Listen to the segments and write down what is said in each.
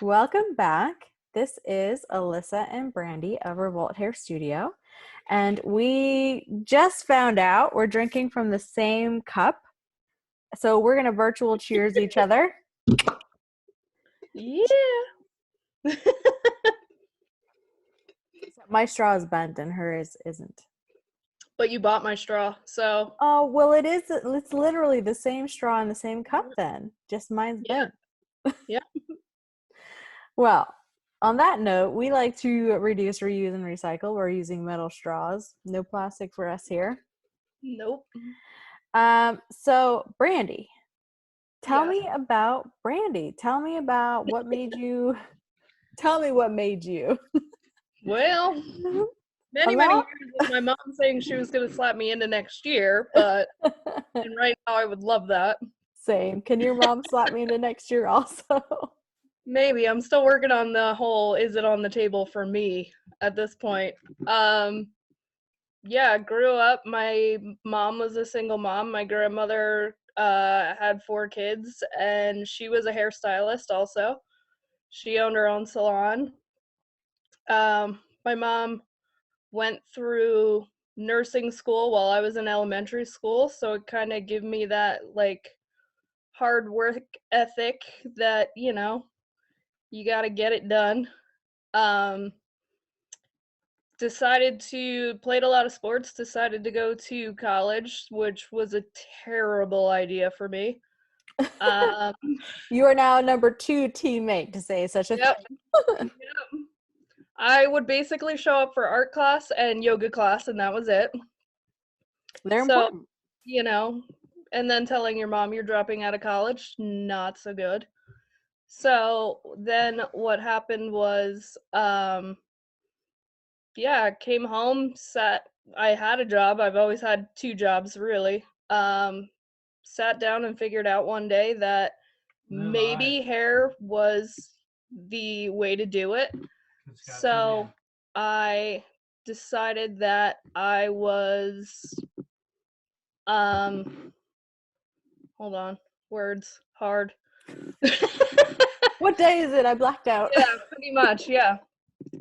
Welcome back. This is Alyssa and Brandi of Revolt Hair Studio. And we just found out we're drinking from the same cup. So we're going to virtual cheers each other. Yeah. My straw is bent and hers isn't. But you bought my straw, so. Oh, well, it's literally the same straw and the same cup then. Just mine's Yeah. bent. Yeah. Well, on that note, we like to reduce, reuse, and recycle. We're using metal straws. No plastic for us here. Nope. So Brandi, tell Yes. me about Brandi. Tell me about what made you. Tell me what made you. Well, many Allow. years of my mom saying she was going to slap me into next year, but and right now I would love that. Same. Can your mom slap me into next year also? Maybe. I'm still working on the whole is it on the table for me at this point. Yeah, grew up. My mom was a single mom. My grandmother had 4 kids, and she was a hairstylist also. She owned her own salon. My mom went through nursing school while I was in elementary school, so it kind of gave me that like hard work ethic that, you got to get it done. Um played a lot of sports, decided to go to college, which was a terrible idea for me. Um You are now number 2 teammate to say such a yep, thing. yep. I would basically show up for art class and yoga class and that was it. They're So, important. you know, and then telling your mom you're dropping out of college, not so good. So then what happened was, yeah, came home, I had a job. I've always had 2 jobs really. Sat down and figured out one day that maybe hair was the way to do it. So I decided that I was, um, hold on, words hard. What day is it? I blacked out. Yeah, pretty much, yeah.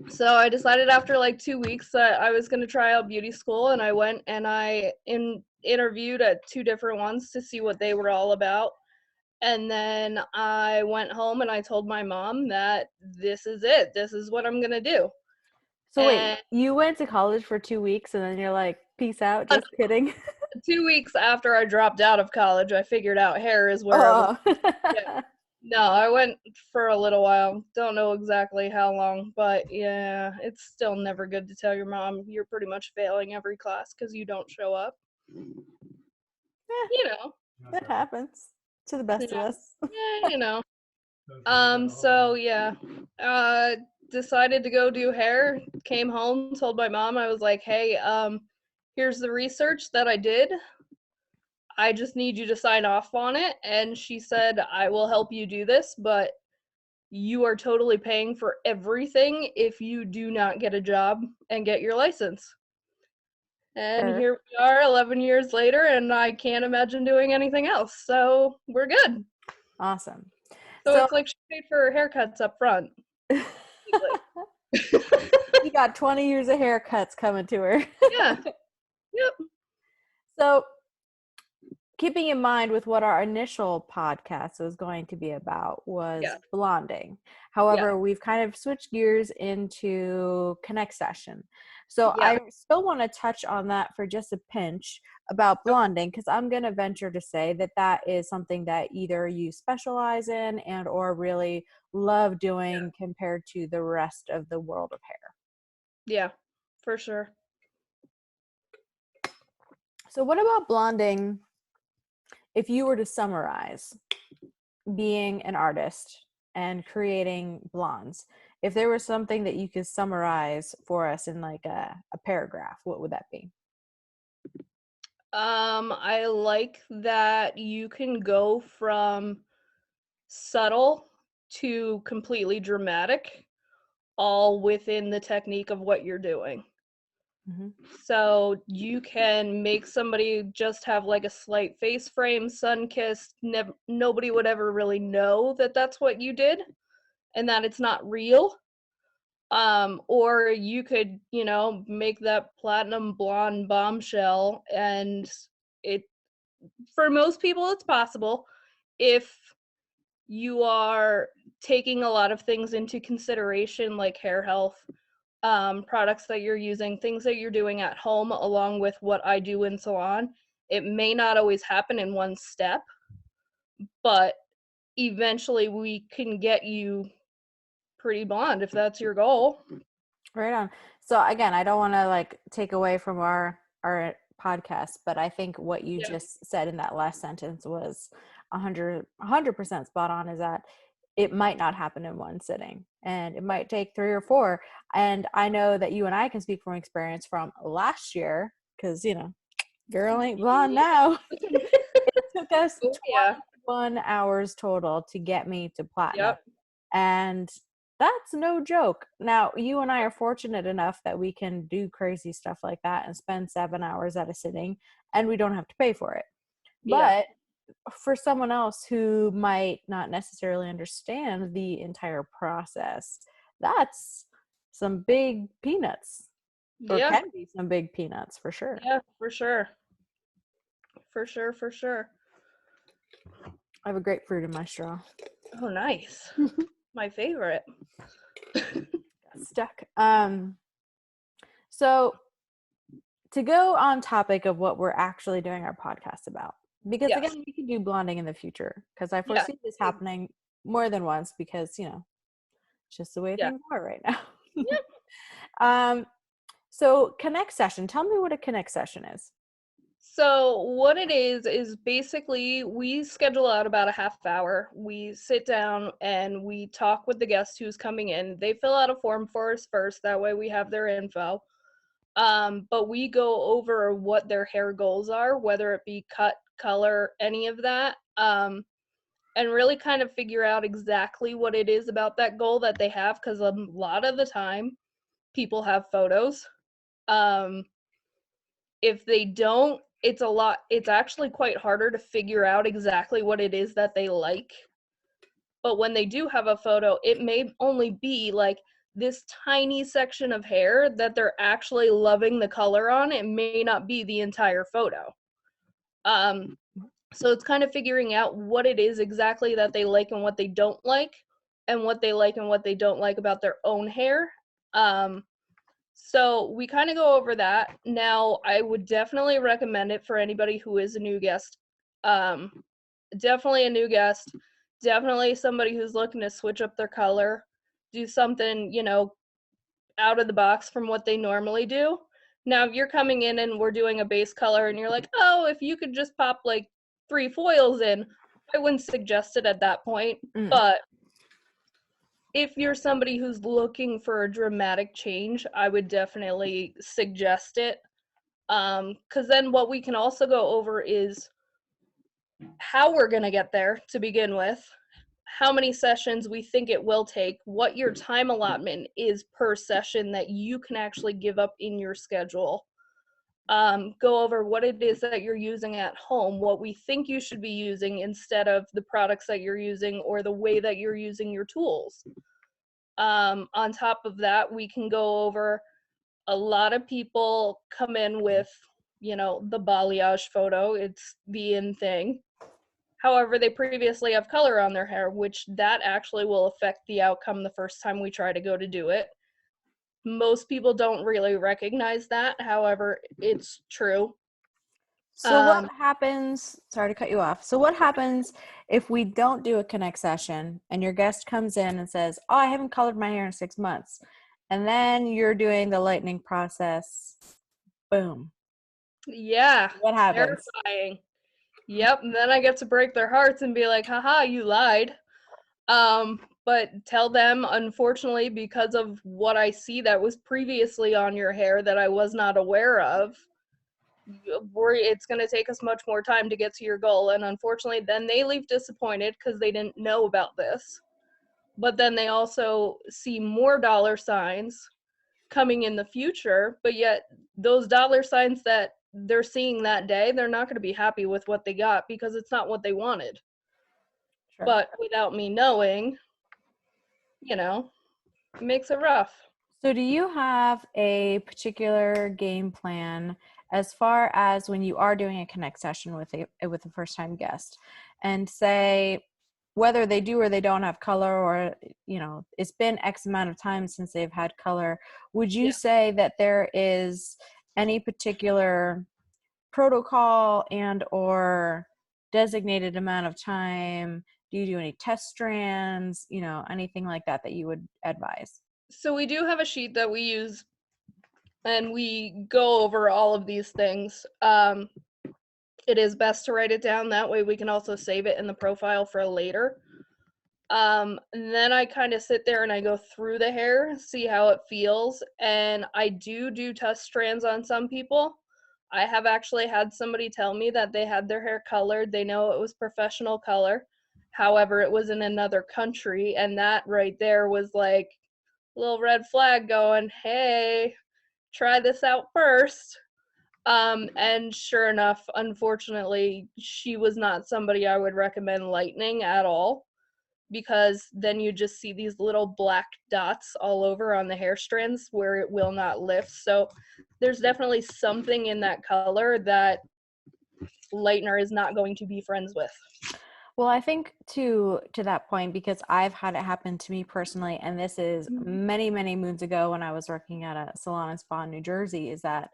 So I decided after like 2 weeks that I was going to try out beauty school, and I went and I interviewed at 2 different ones to see what they were all about. And then I went home and I told my mom that this is it. This is what I'm going to do. So wait, And you went to college for 2 weeks and then you're like, peace out. Just kidding. 2 weeks after I dropped out of college, I figured out hair is where I was. Oh. Yeah. No, I went for a little while. Don't know exactly how long, but yeah, it's still never good to tell your mom you're pretty much failing every class because you don't show up. Yeah, You know, it happens to the best of yeah, us. yeah, you know. So yeah, uh, decided to go do hair. Came home, told my mom, I was like, hey, here's the research that I did. I just need you to sign off on it. And she said, I will help you do this, but you are totally paying for everything if you do not get a job and get your license. And Sure. here we are 11 years later, and I can't imagine doing anything else. So we're good. Awesome. So So it's like she paid for her haircuts up front. she got 20 years of haircuts coming to her. Yeah. Yep. So keeping in mind with what our initial podcast was going to be about was Yeah. blonding. Yeah. However, we've kind of switched gears into connect session. So Yeah. I still want to touch on that for just a pinch about blonding, because I'm going to venture to say that that is something that either you specialize in and or really love doing compared to the rest of the world of hair. Yeah. For sure. So what about blonding if you were to summarize being an artist and creating blondes? If there was something that you could summarize for us in like a paragraph, what would that be? I like that you can go from subtle to completely dramatic, all within the technique of what you're doing. Mm-hmm. So you can make somebody just have like a slight face frame, sun kissed. Nobody would ever really know that that's what you did. and that it's not real. Or you could, you know, make that platinum blonde bombshell, and it for most people it's possible if you are taking a lot of things into consideration, like hair health, products that you're using, things that you're doing at home, along with what I do in salon. It may not always happen in one step, but eventually we can get you pretty blonde if that's your goal. Right on. So again, I don't want to like take away from our podcast, but I think what you Yeah. just said in that last sentence was 100% spot on, is that it might not happen in one sitting and it might take 3 or 4. And I know that you and I can speak from experience from last year, because girl ain't blonde now. It took us Oh, yeah. 21 hours total to get me to platinum. Yep. And that's no joke. Now, you and I are fortunate enough that we can do crazy stuff like that and spend 7 hours at a sitting and we don't have to pay for it. Yeah. But for someone else who might not necessarily understand the entire process, that's some big peanuts, or Yeah. can be some big peanuts for sure. Yeah, for sure. For sure, for sure. I have a grapefruit in my straw. Oh, nice. My favorite. Got stuck. So to go on topic of what we're actually doing our podcast about, because Yes. again, we can do blonding in the future, because I Yeah. foresee this happening more than once, because it's just the way Yeah. things are right now. Yeah. So connect session, tell me what a connect session is. So what it is basically we schedule out about a half hour. We sit down and we talk with the guest who's coming in. They fill out a form for us first. That way we have their info. But we go over what their hair goals are, whether it be cut, color, any of that. And really kind of figure out exactly what it is about that goal that they have, because a lot of the time people have photos. Um, if they don't, it's actually quite harder to figure out exactly what it is that they like. But when they do have a photo, it may only be like this tiny section of hair that they're actually loving the color on. It may not be the entire photo. Um, so it's kind of figuring out what it is exactly that they like and what they don't like, and what they like and what they don't like about their own hair. So we kind of go over that. Now, I would definitely recommend it for anybody who is a new guest. Um, Definitely a new guest. Definitely somebody who's looking to switch up their color, do something, out of the box from what they normally do. Now, if you're coming in and we're doing a base color and you're like, oh, if you could just pop like 3 foils in, I wouldn't suggest it at that point. But if you're somebody who's looking for a dramatic change, I would definitely suggest it. Because then what we can also go over is how we're going to get there to begin with, how many sessions we think it will take, what your time allotment is per session that you can actually give up in your schedule. Go over what it is that you're using at home, what we think you should be using instead of the products that you're using or the way that you're using your tools. On top of that, we can go over, a lot of people come in with, the balayage photo. It's the in thing. However, they previously have color on their hair, which that actually will affect the outcome the first time we try to go to do it. Most people don't really recognize that. However, it's true. So what happens, sorry to cut you off. So what happens if we don't do a connect session and your guest comes in and says, oh, I haven't colored my hair in 6 months. And then you're doing the lightening process. Boom. Yeah. What happens? Terrifying. Yep. And then I get to break their hearts and be like, haha, you lied. But tell them, unfortunately, because of what I see that was previously on your hair that I was not aware of, it's going to take us much more time to get to your goal. And unfortunately, then they leave disappointed because they didn't know about this. But then they also see more dollar signs coming in the future, but yet those dollar signs that they're seeing that day, they're not going to be happy with what they got because it's not what they wanted. Sure. But without me knowing, you know, it makes it rough. So do you have a particular game plan as far as when you are doing a connect session with a first time guest, and say whether they do or they don't have color, or it's been X amount of time since they've had color, would you Yeah. say that there is any particular protocol and or designated amount of time? Do you do any test strands, anything like that that you would advise? So we do have a sheet that we use and we go over all of these things. It is best to write it down. That way we can also save it in the profile for later. And then I kind of sit there and I go through the hair, see how it feels. And I do test strands on some people. I have actually had somebody tell me that they had their hair colored. They know it was professional color. However, it was in another country. And that right there was like a little red flag going, hey, try this out first. And sure enough, unfortunately, she was not somebody I would recommend lightening at all, because then you just see these little black dots all over on the hair strands where it will not lift. So there's definitely something in that color that lightener is not going to be friends with. Well, I think to that point, because I've had it happen to me personally, and this is many, many moons ago when I was working at a salon and spa in New Jersey, is that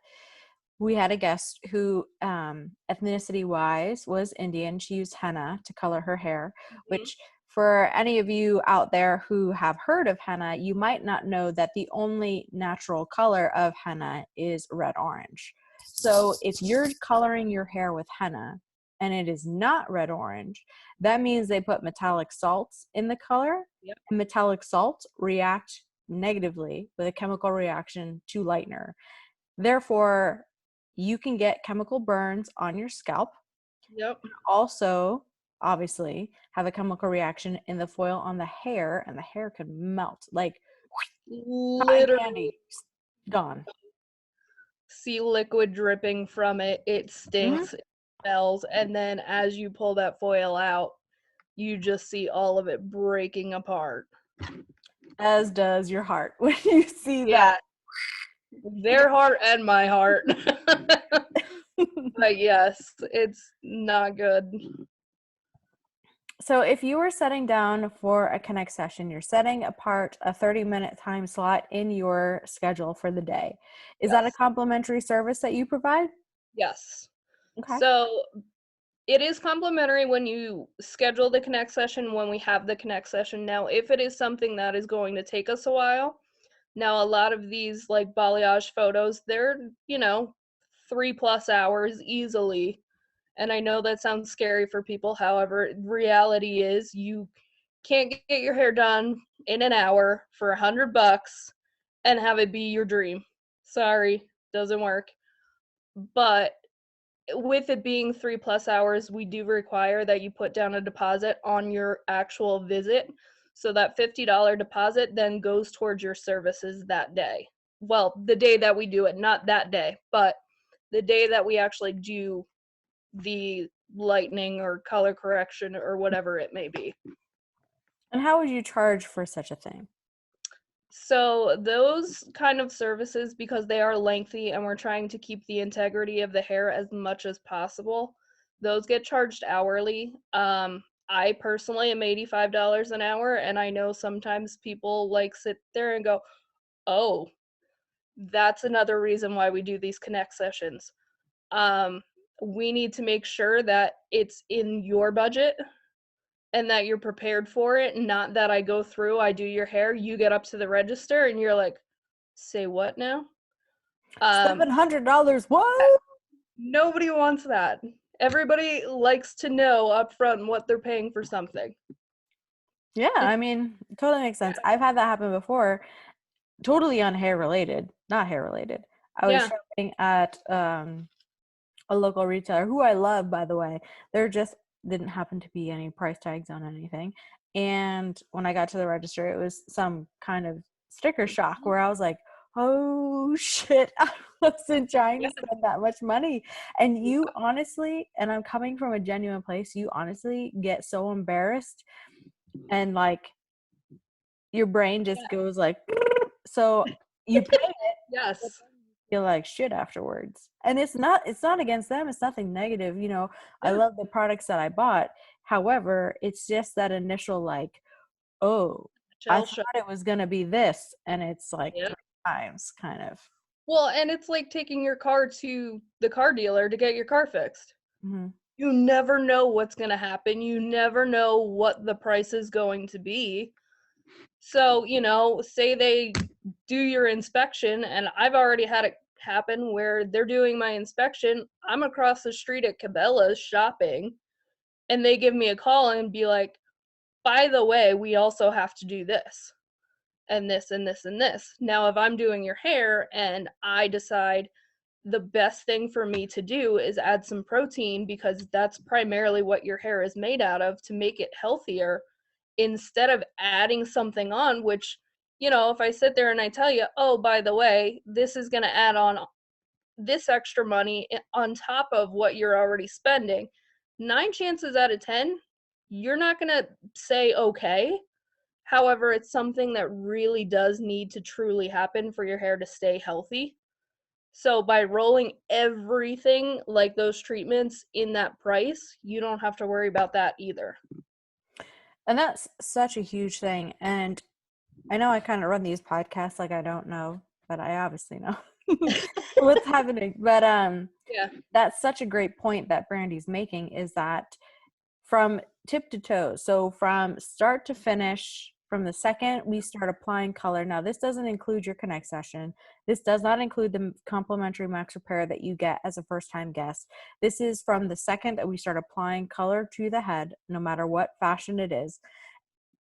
we had a guest who, ethnicity wise, was Indian. She used henna to color her hair, Mm-hmm. which for any of you out there who have heard of henna, you might not know that the only natural color of henna is red orange. So if you're coloring your hair with henna and it is not red orange, that means they put metallic salts in the color. Yep. And metallic salts react negatively with a chemical reaction to lightener. Therefore, you can get chemical burns on your scalp. Yep. Also, obviously, have a chemical reaction in the foil on the hair, and the hair can melt like cotton Literally candy. Gone. see liquid dripping from it. It Hmm. stinks, it smells, and then as you pull that foil out, you just see all of it breaking apart. As does your heart when you see Yeah, that. their heart and my heart. But yes, it's not good. So if you were setting down for a connect session, you're setting apart a 30-minute time slot in your schedule for the day. Is that a Yes. complimentary service that you provide? Yes. Okay. So it is complimentary when you schedule the connect session, when we have the connect session. Now, if it is something that is going to take us a while, now a lot of these like balayage photos, they're, 3+ hours easily. And I know that sounds scary for people. However, reality is you can't get your hair done in an hour for $100 and have it be your dream. Sorry, doesn't work. But with it being 3+ hours, we do require that you put down a deposit on your actual visit. So that $50 deposit then goes towards your services that day. Well, the day that we do it, not that day, but the day that we actually do the lightening or color correction or whatever it may be. And how would you charge for such a thing? So those kind of services, because they are lengthy and we're trying to keep the integrity of the hair as much as possible, those get charged hourly. I personally am $85 an hour, and I know sometimes people like sit there and go, "Oh, that's another reason why we do these connect sessions." Um, we need to make sure that it's in your budget and that you're prepared for it, not that I go through, I do your hair, you get up to the register and you're like, "Say what now?" Um, $700? What? nobody wants that. Everybody likes to know upfront what they're paying for something. Yeah, I mean, totally makes sense. I've had that happen before, totally on hair related, not hair related. I was Yeah. shopping at a local retailer who I love, by the way. There just didn't happen to be any price tags on anything. And when I got to the register, it was some kind of sticker shock where I was like, oh shit, I wasn't trying to Yeah. spend that much money. And you honestly, and I'm coming from a genuine place, you honestly get so embarrassed and like your brain just goes like, so you pay it, but Yes. then you feel like shit afterwards. And it's not against them. It's nothing negative. I Yeah. love the products that I bought. However, it's just that initial like, oh, I Shell thought shock. it was gonna be this, and it's like Yeah. 3 times kind of. Well, and it's like taking your car to the car dealer to get your car fixed. Mhm. You never know what's going to happen. You never know what the price is going to be. So, say they do your inspection, and I've already had it happen where they're doing my inspection. I'm across the street at Cabela's shopping, and they give me a call and be like, by the way, we also have to do this and this and this and this. Now, if I'm doing your hair and I decide the best thing for me to do is add some protein because that's primarily what your hair is made out of to make it healthier instead of adding something on, which, if I sit there and I tell you, oh, by the way, this is going to add on this extra money on top of what you're already spending, 9 chances out of 10, you're not going to say okay. However, it's something that really does need to truly happen for your hair to stay healthy. So by rolling everything like those treatments in that price, you don't have to worry about that either. And that's such a huge thing. And I know I kind of run these podcasts like I don't know, but I obviously know what's happening. But Yeah. that's such a great point that Brandy's making, is that from tip to toe, so from start to finish, from the second we start applying color. Now, this doesn't include your connect session. This does not include the complimentary max repair that you get as a first time guest. This is from the second that we start applying color to the head, no matter what fashion it is,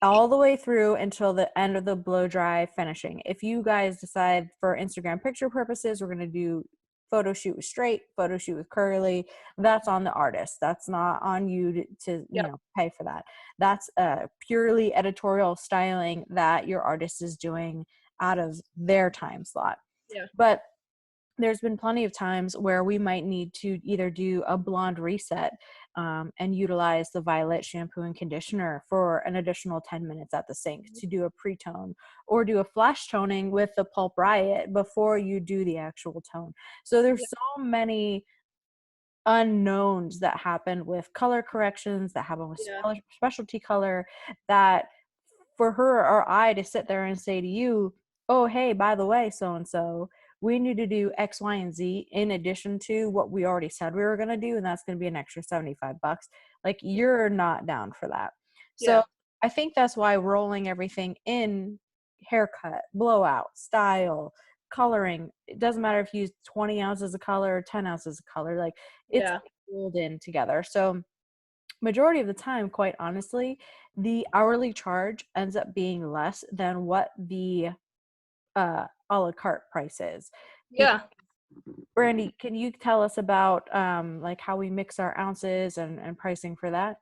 all the way through until the end of the blow dry finishing. If you guys decide for Instagram picture purposes, we're going to do photo shoot with straight, photo shoot with curly, that's on the artist. That's not on you to Yep. pay for that. That's purely editorial styling that your artist is doing out of their time slot. Yeah. But there's been plenty of times where we might need to either do a blonde reset and utilize the Violet shampoo and conditioner for an additional 10 minutes at the sink to do a pre-tone, or do a flash toning with the Pulp Riot before you do the actual tone. So there's so many unknowns that happen with color corrections, that happen with Yeah. specialty color, that for her or I to sit there and say to you, oh, hey, by the way, so and so, we need to do X, Y, and Z in addition to what we already said we were going to do, and that's going to be an extra $75. Like, you're not down for that. So Yeah. I think that's why rolling everything in, haircut, blowout, style, coloring, it doesn't matter if you use 20 ounces of color or 10 ounces of color, like, it's Yeah. rolled in together. So majority of the time, quite honestly, the hourly charge ends up being less than what the a la carte price is. Because, Yeah. Brandy, can you tell us about like how we mix our ounces and pricing for that?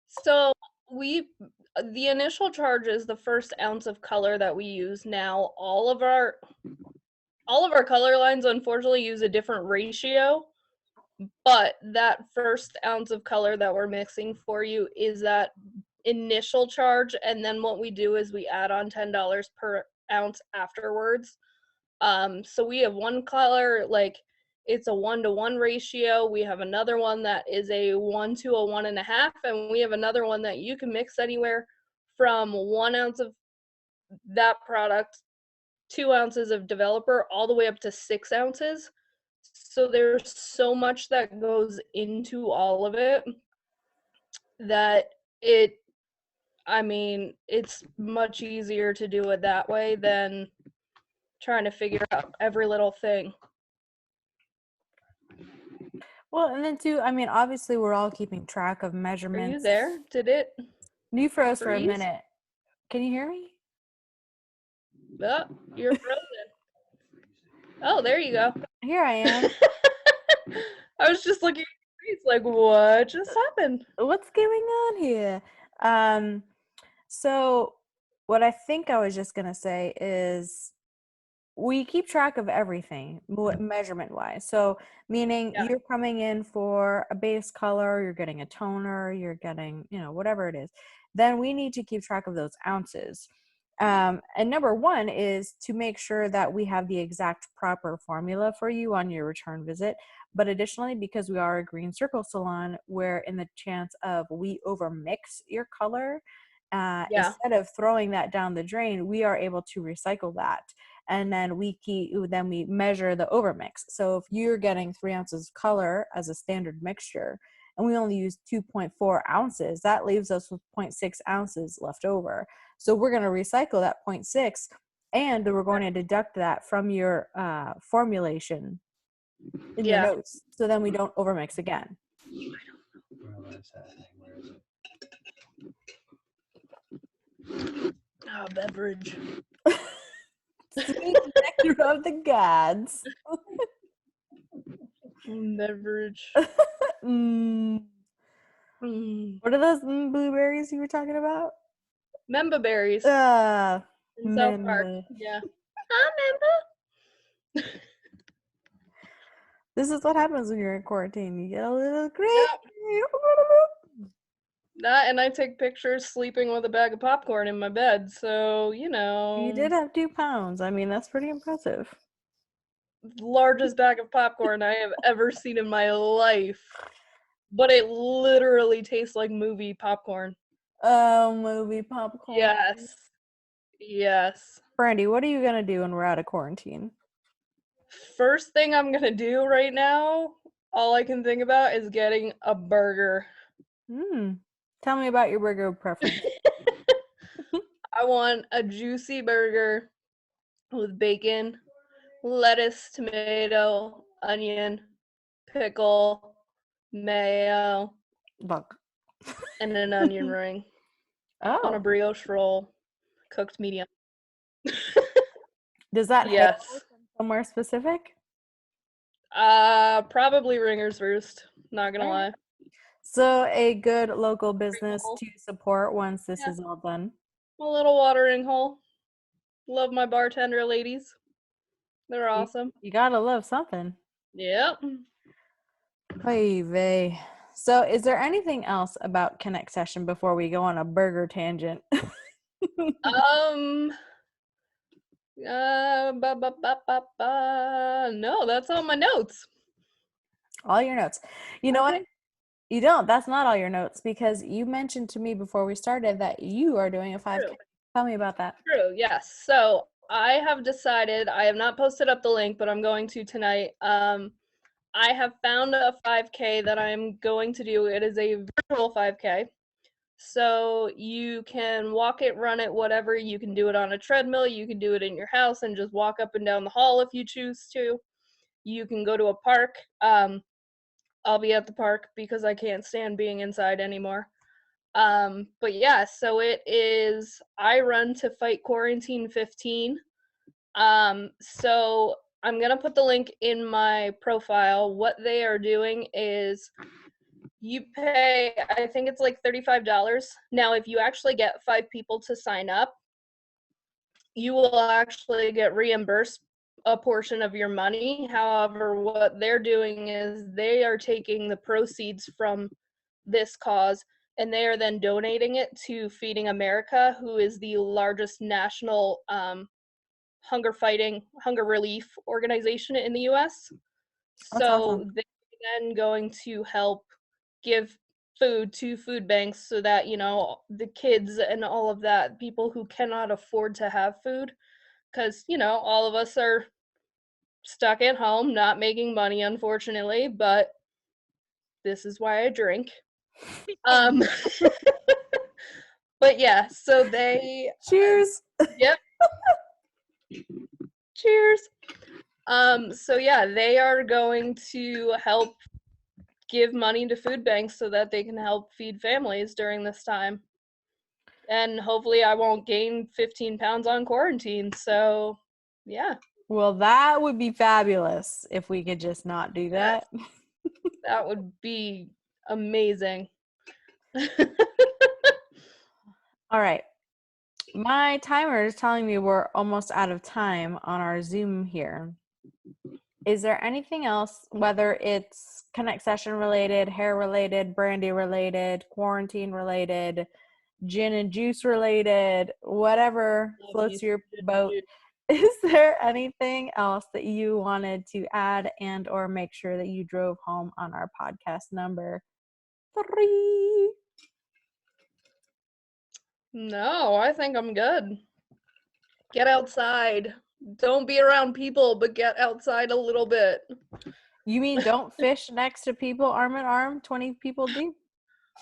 So we the initial charge is the first ounce of color that we use. Now all of our color lines unfortunately use a different ratio, but that first ounce of color that we're mixing for you is that initial charge, and then what we do is we add on $10 per ounce afterwards. So we have one color, like it's a 1-to-1 ratio. We have another one that is a 1 to 1.5, and we have another one that you can mix anywhere from 1 ounce of that product, 2 ounces of developer, all the way up to 6 ounces. So there's so much that goes into all of it that it, I mean, it's much easier to do it that way than trying to figure out every little thing. Well, and then too, I mean, obviously we're all keeping track of Are you measurements. there? Did it You froze for a freeze? minute. Can you hear me? Oh, you're frozen. Oh, there you go. Here I am. I was just looking at your face like, what just happened? What's going on here? Um, so what I think I was just gonna say is we keep track of everything measurement wise. So meaning Yeah. you're coming in for a base color, you're getting a toner, you're getting, whatever it is. Then we need to keep track of those ounces. And number one is to make sure that we have the exact proper formula for you on your return visit. But additionally, because we are a green circle salon, where in the chance of we overmix your color, Yeah. instead of throwing that down the drain, we are able to recycle that. And then we measure the overmix. So if you're getting 3 ounces of color as a standard mixture, and we only use 2.4 ounces, that leaves us with 0.6 ounces left over. So we're going to recycle that 0.6, and we're going to deduct that from your formulation in your Yeah. notes. So then we don't overmix again. Oh, beverage. Sweet nectar of the gods. Beverage. Mm. Mm. What are those blueberries you were talking about? Memba berries in South Park. Memba. Yeah. Memba. This is what happens when you're in quarantine. You get a little crazy. Yep. That, and I take pictures sleeping with a bag of popcorn in my bed. So, you know. You did have 2 pounds. I mean, that's pretty impressive. Largest bag of popcorn I have ever seen in my life. But it literally tastes like movie popcorn. Oh, movie popcorn. Yes. Yes. Brandy, what are you going to do when we're out of quarantine? First thing I'm gonna do right now, all I can think about is getting a burger. Tell me about your burger preference. I want a juicy burger with bacon, lettuce, tomato, onion, pickle, mayo, Look. and an onion ring on a Oh, brioche roll, cooked medium. does that hail Yes. from somewhere specific? Probably Ringer's Roost, not gonna All right. lie. So a good local business Hole. to support once this Yeah, is all done. a little watering hole. Love my bartender ladies. They're You, awesome. you gotta love something. Yep. Oy vey. So is there anything else about Connect Session before we go on a burger tangent? Um, no, that's all my notes. All your notes. You know what? Okay. You don't. That's not all your notes, because you mentioned to me before we started that you are doing a 5K. True. Tell me about that. True, yes. So I have decided, I have not posted up the link, but I'm going to tonight. I have found a 5K that I'm going to do. It is a virtual 5K. So you can walk it, run it, whatever. You can do it on a treadmill. You can do it in your house and just walk up and down the hall if you choose to. You can go to a park. I'll be at the park because I can't stand being inside anymore. But yeah, so it is I Run to Fight Quarantine 15. So I'm gonna put the link in my profile. What they are doing is you pay, I think it's like $35. Now, if you actually get 5 people to sign up, you will actually get reimbursed a portion of your money. However, what they're doing is they are taking the proceeds from this cause and they are then donating it to Feeding America, who is the largest national hunger relief organization in the US. That's So awesome. they're then going to help give food to food banks so that, the kids and all of that, people who cannot afford to have food, because, all of us are stuck at home, not making money, unfortunately, but this is why I drink. Um, but yeah, so they, Cheers. yep, cheers. So yeah, they are going to help give money to food banks so that they can help feed families during this time. And hopefully I won't gain 15 pounds on quarantine. So, yeah. Well, that would be fabulous if we could just not do Yes, that. that would be amazing. All right. My timer is telling me we're almost out of time on our Zoom here. Is there anything else, whether it's Connect Session related, hair related, Brandy related, quarantine related, gin and juice related, whatever Love me floats your some boat. juice. Is there anything else that you wanted to add and or make sure that you drove home on our podcast number 3? No, I think I'm good. Get outside. Don't be around people, but get outside a little bit. You mean don't fish next to people arm in arm, 20 people deep?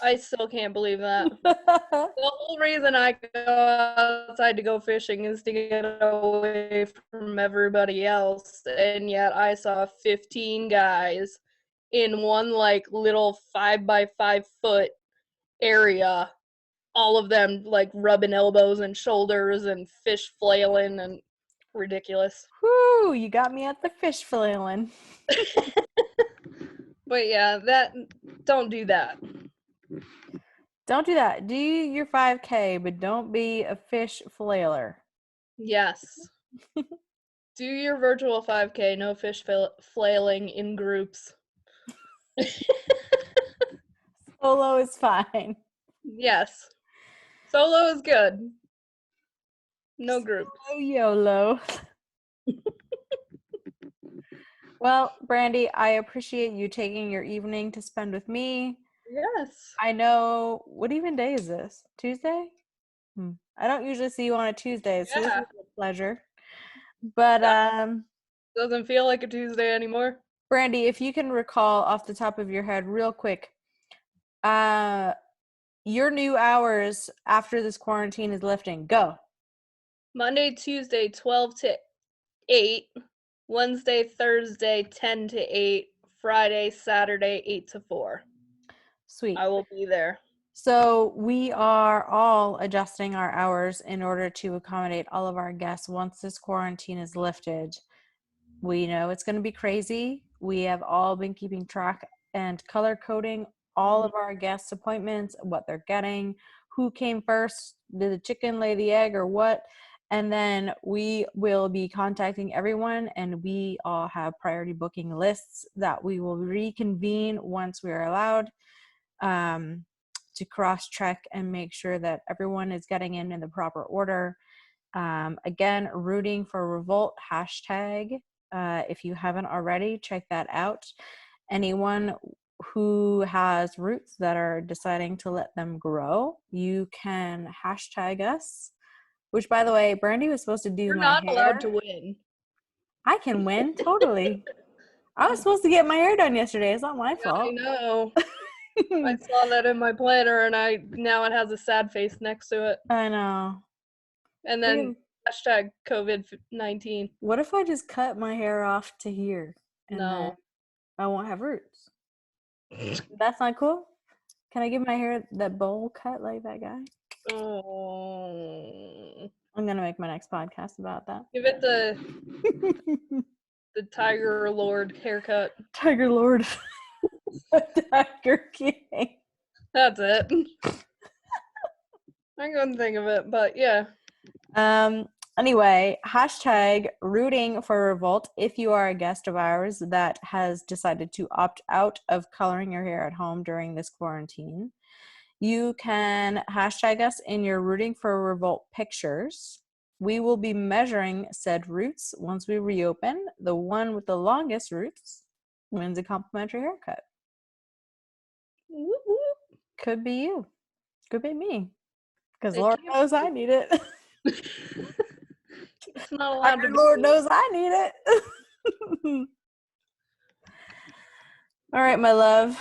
I still can't believe that. The whole reason I go outside to go fishing is to get away from everybody else, and yet I saw 15 guys in one like little 5 by 5 foot area, all of them like rubbing elbows and shoulders and fish flailing and ridiculous. Whoo, you got me at the fish flailing. But yeah, don't do that. Don't do that. Do your 5K, but don't be a fish flailer. Yes. Do your virtual 5K, no fish flailing in groups. Solo is fine. Yes. Solo is good. No group. Solo YOLO. Well, Brandi, I appreciate you taking your evening to spend with me. Yes. I know, what even day is this? Tuesday? I don't usually see you on a Tuesday, so this is a pleasure. But doesn't feel like a Tuesday anymore. Brandi, if you can recall off the top of your head real quick, your new hours after this quarantine is lifting. Go. Monday, Tuesday, 12 to 8. Wednesday, Thursday, 10 to 8. Friday, Saturday, 8 to 4. Sweet. I will be there. So we are all adjusting our hours in order to accommodate all of our guests once this quarantine is lifted. We know it's going to be crazy. We have all been keeping track and color coding all of our guests' appointments, what they're getting, who came first, did the chicken lay the egg or what? And then we will be contacting everyone, and we all have priority booking lists that we will reconvene once we are allowed to cross-check and make sure that everyone is getting in the proper order. Again, rooting for Revolt hashtag. If you haven't already, check that out. Anyone who has roots that are deciding to let them grow, you can hashtag us. Which, by the way, Brandi was supposed to do You're my not hair. allowed to win. I can win, totally. I was supposed to get my hair done yesterday. It's not my fault. I know. I saw that in my planner, and now it has a sad face next to it. I know. And then hashtag COVID-19. What if I just cut my hair off to here and then I won't have roots? That's not cool? Can I give my hair that bowl cut like that guy? Oh. I'm gonna make my next podcast about that. Give it the Tiger Lord haircut. Tiger Lord. Tiger King. That's it. I couldn't think of it, but yeah. Anyway, hashtag rooting for Revolt if you are a guest of ours that has decided to opt out of coloring your hair at home during this quarantine. You can hashtag us in your rooting for Revolt pictures. We will be measuring said roots once we reopen. The one with the longest roots wins a complimentary haircut. Whoop, whoop. Could be you. Could be me. Because Lord knows I need it. It's not allowed to be. Lord knows I need it. All right, my love.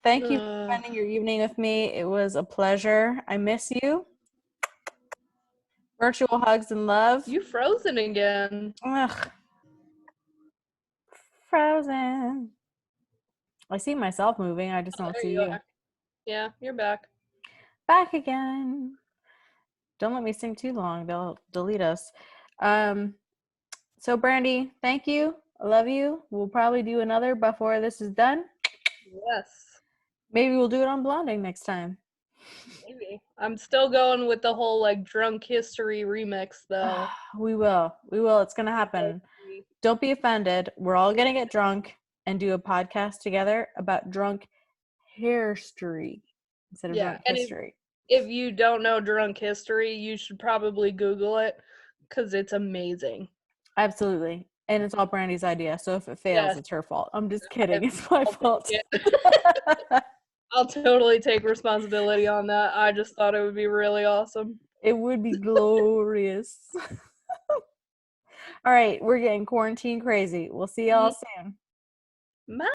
Thank you for spending your evening with me. It was a pleasure. I miss you. Virtual hugs and love. You frozen again. Ugh. Frozen. I see myself moving. I just don't see you. Yeah, you're back. Back again. Don't let me sing too long. They'll delete us. So, Brandi, thank you. I love you. We'll probably do another before this is done. Yes. Maybe we'll do it on Blonding next time. Maybe. I'm still going with the whole like drunk history remix though. We will. It's going to happen. Don't be offended. We're all going to get drunk and do a podcast together about drunk hairstory instead of drunk history. If you don't know drunk history, you should probably Google it because it's amazing. Absolutely. And it's all Brandy's idea. So if it fails, Yes, it's her fault. I'm just kidding. It's my I'll take fault. it. I'll totally take responsibility on that. I just thought it would be really awesome. It would be glorious. All right, we're getting quarantine crazy. We'll see y'all soon. Bye.